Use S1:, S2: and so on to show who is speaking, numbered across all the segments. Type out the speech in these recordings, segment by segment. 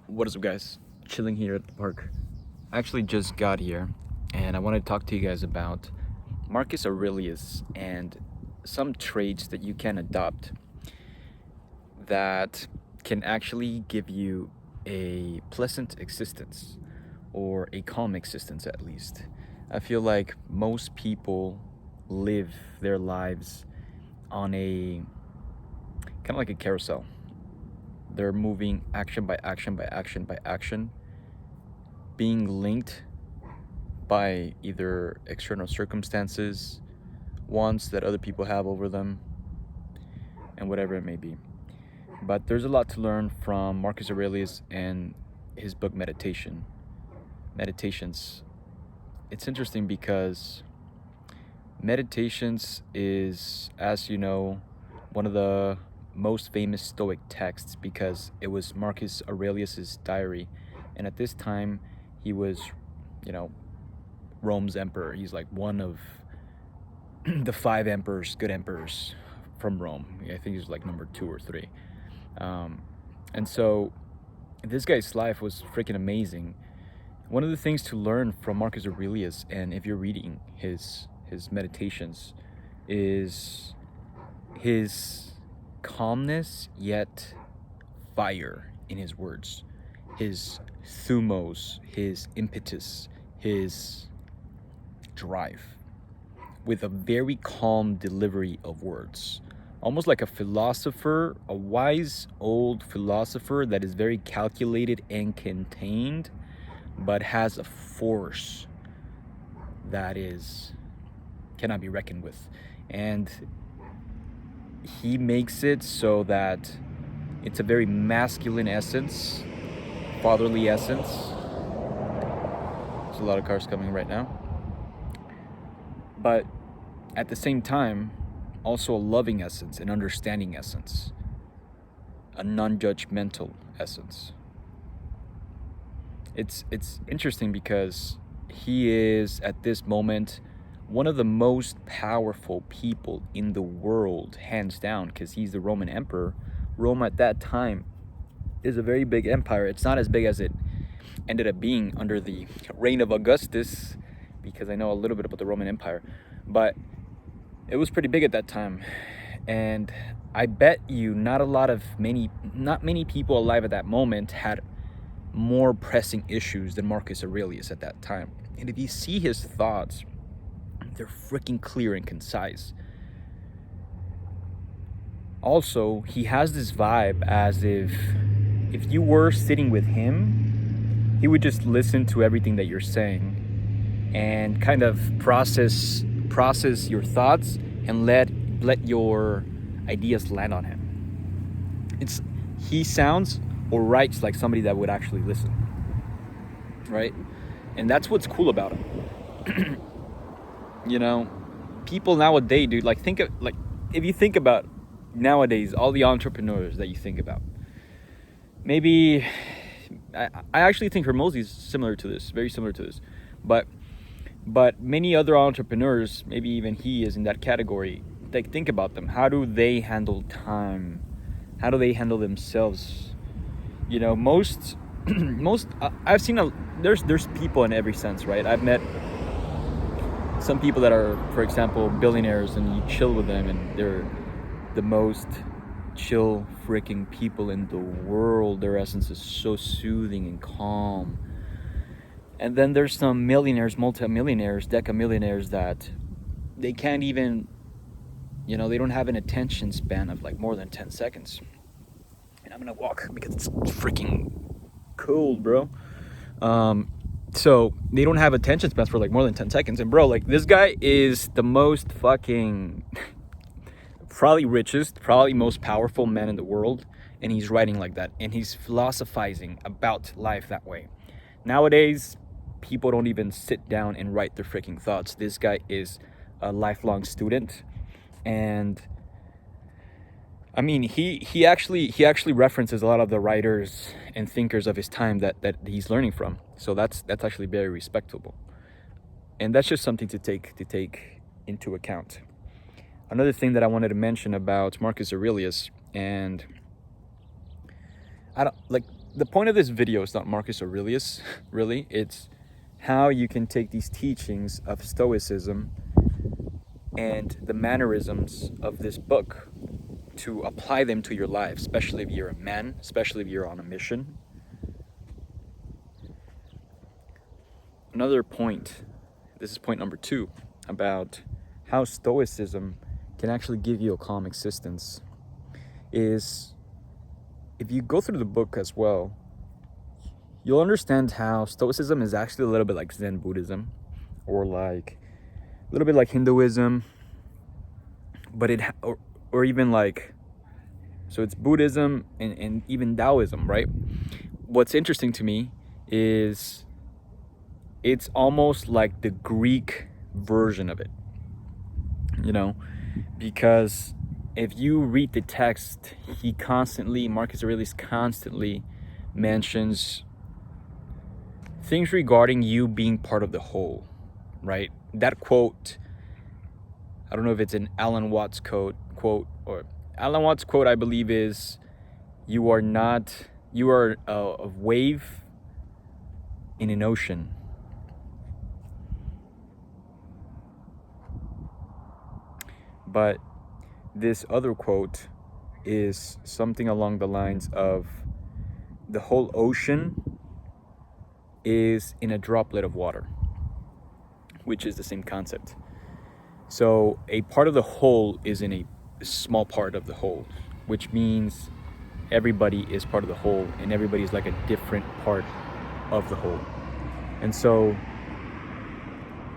S1: What is up, guys? Chilling here at the park. I actually just got here and I want to talk to you guys about Marcus Aurelius and some traits that you can adopt that can actually give you a pleasant existence or a calm existence at least. I feel like most people live their lives on a kind of like a carousel. They're moving action by action by action by action, being linked by either external circumstances, wants that other people have over them, and whatever it may be. But there's a lot to learn from Marcus Aurelius and his book Meditations. It's interesting because Meditations is, as you know, one of the most famous stoic texts because it was Marcus Aurelius's diary, and at this time he was, you know, Rome's emperor. He's like one of the five emperors, good emperors from Rome. I think he's like number 2 or 3. And so this guy's life was freaking amazing. One of the things to learn from Marcus Aurelius, and if you're reading his meditations, is his calmness yet fire in his words, his thumos, his impetus, his drive, with a very calm delivery of words, almost like a philosopher, a wise old philosopher that is very calculated and contained, but has a force that cannot be reckoned with. And he makes it so that it's a very masculine essence, fatherly essence. There's a lot of cars coming right now. But at the same time, also a loving essence, an understanding essence, a non-judgmental essence. It's interesting because he is at this moment one of the most powerful people in the world, hands down, because he's the Roman emperor. Rome at that time is a very big empire. It's not as big as it ended up being under the reign of Augustus, because I know a little bit about the Roman Empire, but it was pretty big at that time. And I bet you not many people alive at that moment had more pressing issues than Marcus Aurelius at that time. And if you see his thoughts, they're freaking clear and concise. Also, he has this vibe as if you were sitting with him, he would just listen to everything that you're saying and kind of process your thoughts and let your ideas land on him. He sounds or writes like somebody that would actually listen, right? And that's what's cool about him. You know, people nowadays, dude, if you think about nowadays, all the entrepreneurs that you think about, maybe I actually think Hermosi is similar to this, very similar to this, but many other entrepreneurs, maybe even he is in that category. Like, think about them. How do they handle time? How do they handle themselves? You know, most I've seen there's people in every sense, right? I've met some people that are, for example, billionaires, and you chill with them and they're the most chill freaking people in the world. Their essence is so soothing and calm. And then there's some millionaires, multimillionaires, decamillionaires that they can't even, they don't have an attention span of like more than 10 seconds. And I'm gonna walk because it's freaking cold, bro. So they don't have attention spans for like more than 10 seconds. And bro, like, this guy is the most fucking probably richest, probably most powerful man in the world, and he's writing like that, and he's philosophizing about life that way. Nowadays, people don't even sit down and write their freaking thoughts. This guy is a lifelong student, and I mean, he actually references a lot of the writers and thinkers of his time that he's learning from. So that's actually very respectable, and that's just something to take into account. Another thing that I wanted to mention about Marcus Aurelius, and the point of this video is not Marcus Aurelius, really. It's how you can take these teachings of Stoicism and the mannerisms of this book to apply them to your life, especially if you're a man, especially if you're on a mission. Another point, this is point number 2, about how Stoicism can actually give you a calm existence, is if you go through the book as well, you'll understand how Stoicism is actually a little bit like Zen Buddhism, or like a little bit like Hinduism, but or even like, so it's Buddhism and even Taoism, right? What's interesting to me is it's almost like the Greek version of it, because if you read the text, Marcus Aurelius constantly mentions things regarding you being part of the whole, right? That quote, I don't know if it's an Alan Watts quote, or Alan Watts quote, I believe, is, you are a wave in an ocean. But this other quote is something along the lines of, the whole ocean is in a droplet of water, which is the same concept. So a part of the whole is in a small part of the whole, which means everybody is part of the whole, and everybody is like a different part of the whole. And so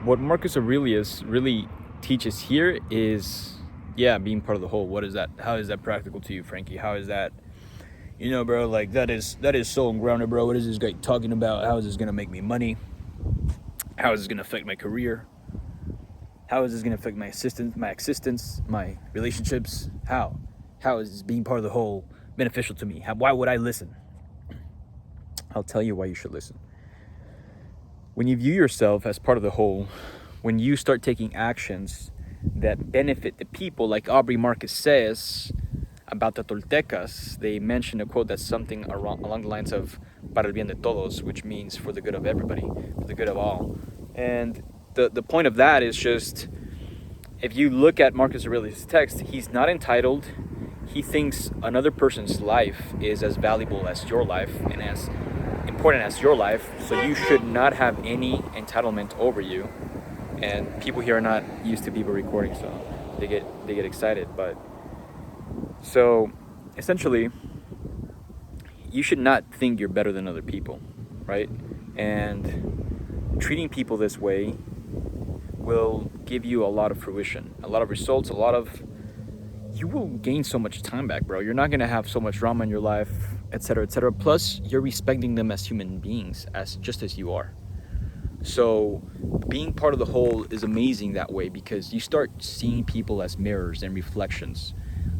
S1: what Marcus Aurelius really teaches here is, being part of the whole. What is that? How is that practical to you, Frankie? How is that, bro, like that is so ungrounded, bro. What is this guy talking about? How is this gonna make me money? How is this gonna affect my career? How is this gonna affect my existence, my relationships? How is this being part of the whole beneficial to me? Why would I listen? I'll tell you why you should listen. When you view yourself as part of the whole, when you start taking actions that benefit the people, like Aubrey Marcus says about the Toltecas, they mention a quote that's something along the lines of para el bien de todos, which means for the good of everybody, for the good of all. And the point of that is just, if you look at Marcus Aurelius' text, he's not entitled. He thinks another person's life is as valuable as your life and as important as your life, so you should not have any entitlement over you. And people here are not used to people recording, so they get excited. But so essentially, you should not think you're better than other people, right? And treating people this way will give you a lot of fruition, a lot of results, you will gain so much time back, bro. You're not gonna have so much drama in your life, etc., etc. Plus, you're respecting them as human beings, just as you are. So being part of the whole is amazing that way, because you start seeing people as mirrors and reflections.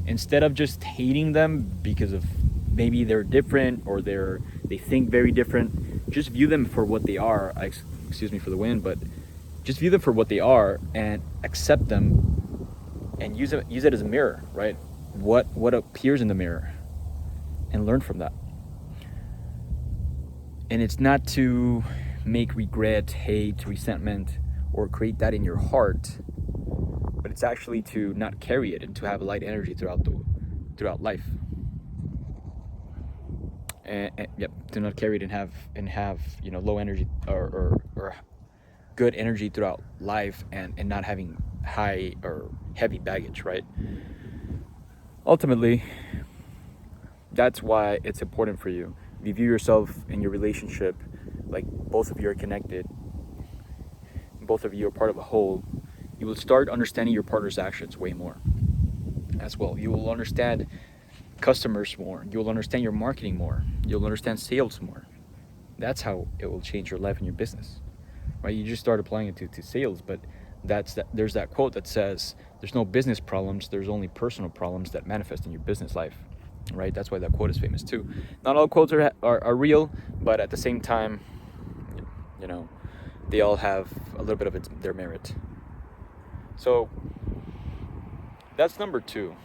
S1: Instead of just hating them because of maybe they're different or they think very different, just view them for what they are. Excuse me for the wind, but just view them for what they are and accept them and use it as a mirror, right? What appears in the mirror, and learn from that. And it's not to make regret, hate, resentment, or create that in your heart, but it's actually to not carry it and to have light energy throughout life. And to not carry it and have low energy or good energy throughout life, and not having high or heavy baggage, right? Ultimately, that's why it's important for you. If you view yourself in your relationship like both of you are connected, both of you are part of a whole, you will start understanding your partner's actions way more as well. You will understand customers more. You will understand your marketing more. You'll understand sales more. That's how it will change your life and your business, right? You just start applying it to sales, but there's that quote that says, there's no business problems, there's only personal problems that manifest in your business life, right? That's why that quote is famous too. Not all quotes are real, but at the same time, they all have a little bit of their merit. So that's number 2.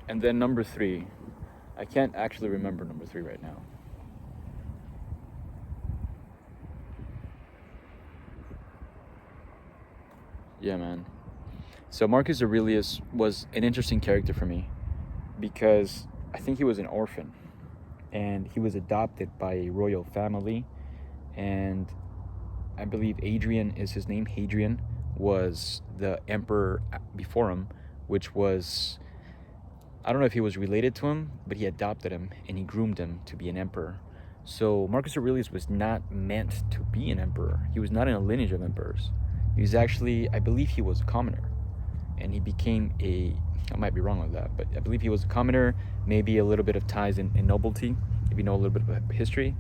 S1: And then number 3, I can't actually remember number 3 right now. Yeah, man. So Marcus Aurelius was an interesting character for me because I think he was an orphan and he was adopted by a royal family, and I believe Adrian is his name. Hadrian was the emperor before him, which was, I don't know if he was related to him, but he adopted him and he groomed him to be an emperor. So Marcus Aurelius was not meant to be an emperor. He was not in a lineage of emperors. He was actually, I believe he was a commoner. And he became I might be wrong with that, but I believe he was a commoner, maybe a little bit of ties in nobility, if you know a little bit of history,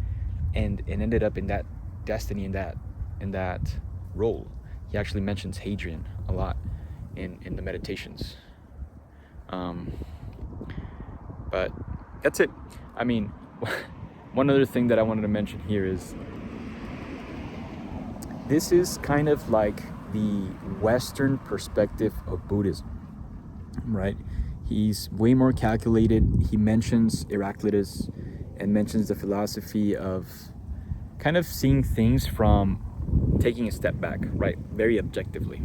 S1: and ended up in that destiny, in that role. He actually mentions Hadrian a lot in the meditations. But that's it. I mean, one other thing that I wanted to mention here is this is kind of like the Western perspective of Buddhism, right? He's way more calculated. He mentions Heraclitus and mentions the philosophy of kind of seeing things from taking a step back, right? Very objectively.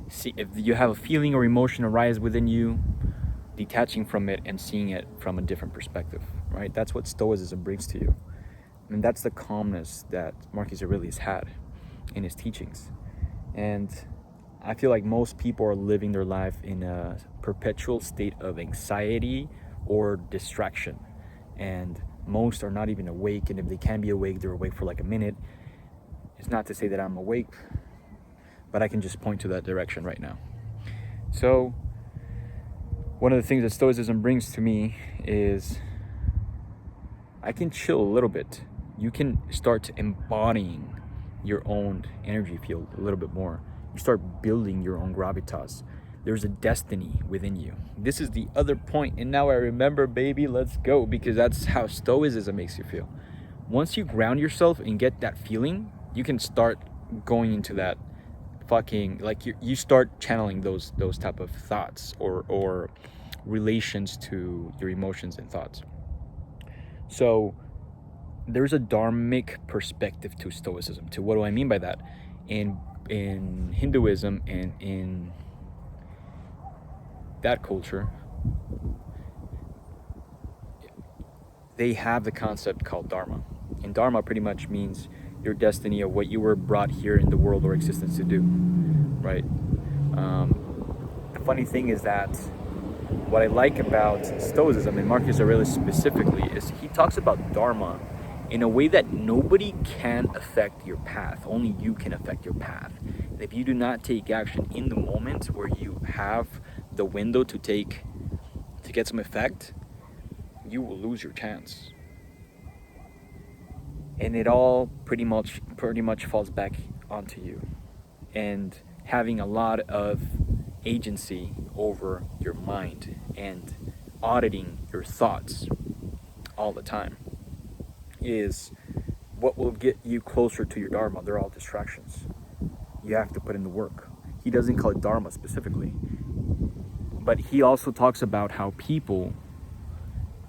S1: See, if you have a feeling or emotion arise within you, detaching from it and seeing it from a different perspective, right? That's what Stoicism brings to you. And that's the calmness that Marcus Aurelius had in his teachings. And I feel like most people are living their life in a perpetual state of anxiety or distraction. And most are not even awake. And if they can be awake, they're awake for like a minute. It's not to say that I'm awake, but I can just point to that direction right now. So one of the things that Stoicism brings to me is I can chill a little bit. You can start embodying your own energy field a little bit more. You start building your own gravitas. There's a destiny within you. This is the other point. And now I remember, baby, let's go, because that's how Stoicism makes you feel. Once you ground yourself and get that feeling, you can start going into that fucking, like you start channeling those type of thoughts or relations to your emotions and thoughts. So there's a dharmic perspective to Stoicism. To what do I mean by that? In Hinduism and in that culture, they have the concept called dharma. And dharma pretty much means your destiny of what you were brought here in the world or existence to do, right? The funny thing is that what I like about Stoicism and Marcus Aurelius specifically is he talks about dharma in a way that nobody can affect your path. Only you can affect your path. And if you do not take action in the moment where you have the window to get some effect, you will lose your chance. And it all pretty much falls back onto you. And having a lot of agency over your mind and auditing your thoughts all the time is what will get you closer to your dharma. They're all distractions. You have to put in the work. He doesn't call it dharma specifically, but he also talks about how people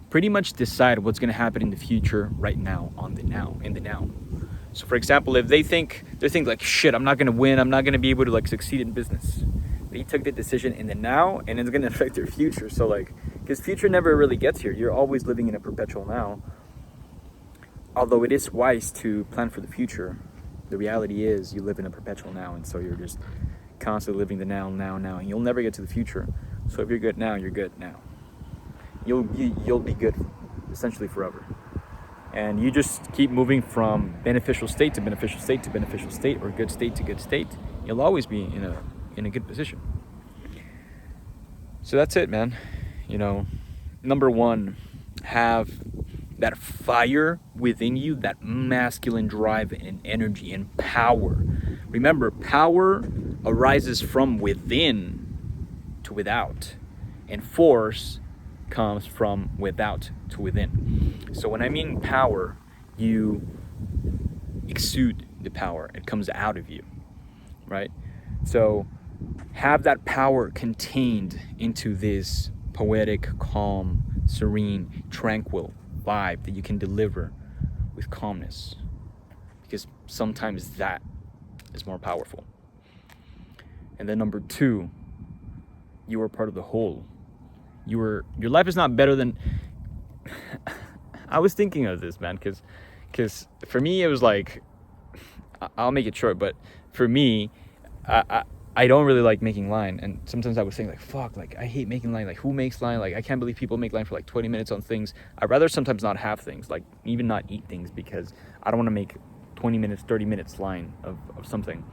S1: pretty much decide what's going to happen in the future right now, in the now. So for example, if they think like, shit, I'm not going to win, I'm not going to be able to like succeed in business. They took the decision in the now and it's going to affect their future. So like, because future never really gets here. You're always living in a perpetual now. Although it is wise to plan for the future, the reality is you live in a perpetual now, and so you're just constantly living the now, and you'll never get to the future. So if you're good now, you're good now. You'll be good essentially forever. And you just keep moving from beneficial state to beneficial state to beneficial state, or good state to good state. You'll always be in a good position. So that's it, man. Number one, have that fire within you, that masculine drive and energy and power. Remember, power arises from within to without, and force comes from without to within. So when I mean power, you exude the power. It comes out of you, right? So have that power contained into this poetic, calm, serene, tranquil vibe that you can deliver with calmness, because sometimes that is more powerful. And then number 2, you are part of the whole. Your life is not better than I was thinking of this, man, because for me it was like, I'll make it short, but for me, I don't really like making line, and sometimes I was saying like, fuck, like I hate making line. Like, who makes line? Like, I can't believe people make line for like 20 minutes on things. I'd rather sometimes not have things, like even not eat things, because I don't want to make 20 minutes, 30 minutes line of something.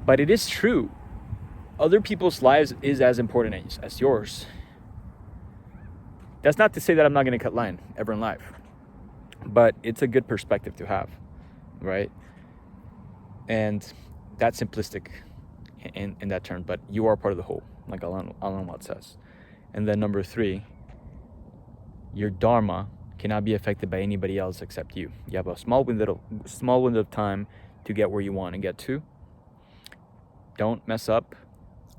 S1: But it is true. Other people's lives is as important as yours. That's not to say that I'm not going to cut line ever in life, but it's a good perspective to have, right? And that's simplistic in that term, but you are part of the whole, like Alan Watts says. And then number 3, your dharma cannot be affected by anybody else except you. You have a small window of time to get where you want to get to. Don't mess up.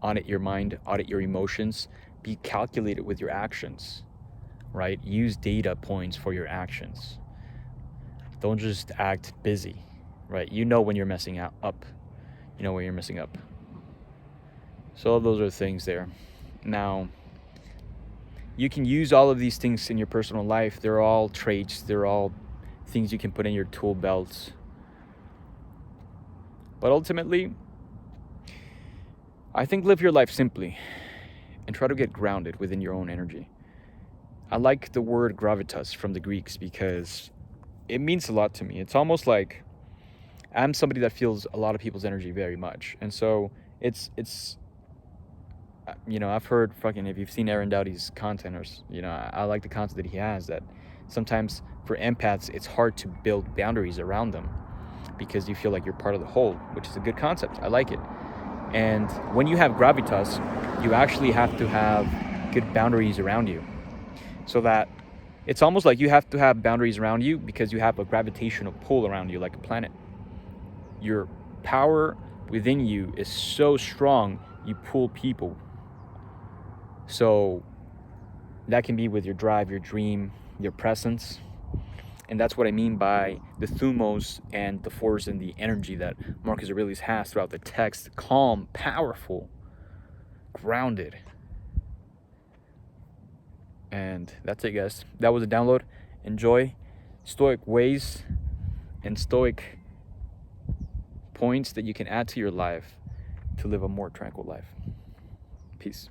S1: Audit your mind, audit your emotions, be calculated with your actions, right? Use data points for your actions. Don't just act busy, right? You know when you're messing up. You know when you're messing up. So those are things there. Now, you can use all of these things in your personal life. They're all traits. They're all things you can put in your tool belts. But ultimately, I think live your life simply and try to get grounded within your own energy. I like the word gravitas from the Greeks because it means a lot to me. It's almost like I'm somebody that feels a lot of people's energy very much. And so it's I've heard if you've seen Aaron Doughty's content, or, I like the content that he has, that sometimes for empaths, it's hard to build boundaries around them because you feel like you're part of the whole, which is a good concept. I like it. And when you have gravitas, you actually have to have good boundaries around you, so that it's almost like you have to have boundaries around you because you have a gravitational pull around you like a planet. Your power within you is so strong, you pull people. So that can be with your drive, your dream, your presence. And that's what I mean by the thumos and the force and the energy that Marcus Aurelius has throughout the text. Calm, powerful, grounded. And that's it, guys. That was a download. Enjoy. Stoic ways and stoic points that you can add to your life to live a more tranquil life. Peace.